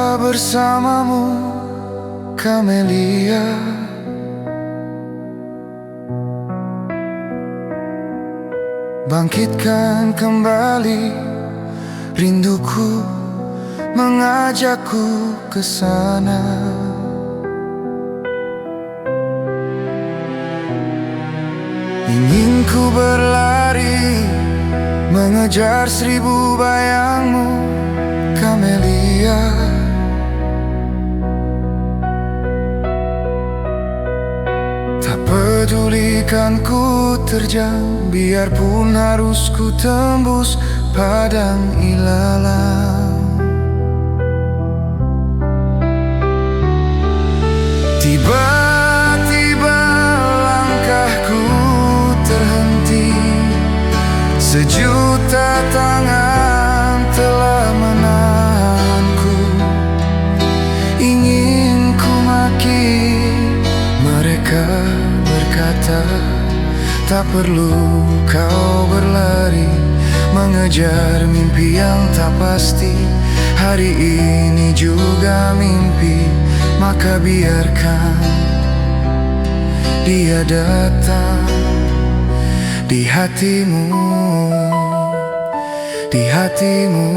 cinta bersamamu, Camelia. Bangkitkan kembali rinduku, mengajakku ke sana. Ingin ku berlari, mengejar 1000 bayangmu, Camelia. Tak pedulikan ku terjang, biarpun harus ku tembus padang ilalang. Tiba-tiba langkahku terhenti, sejuta tangan telah menahanku. Ingin ku maki, mereka berkata, tak perlu kau berlari, mengejar mimpi yang tak pasti. Hari ini juga mimpi, maka biarkan dia datang di hatimu, di hatimu.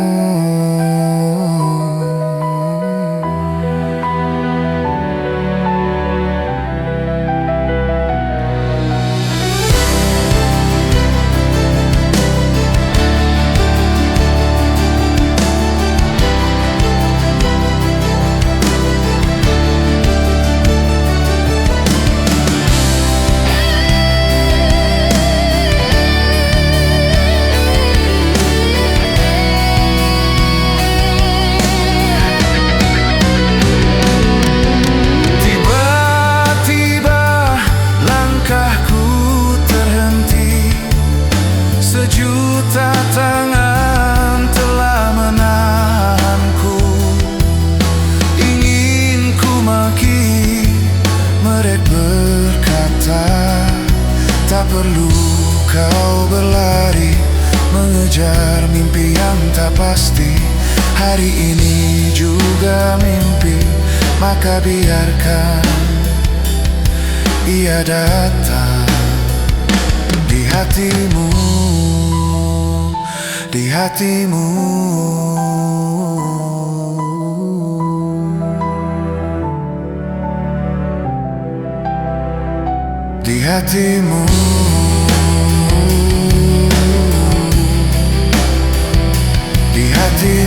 Sejuta tangan telah menahanku. Ingin ku maki, mereka berkata, tak perlu kau berlari, mengejar mimpi yang tak pasti. Hari ini juga mimpi, maka biarkan ia datang di hatimu, di hatimu. Di hatimu, di hatimu.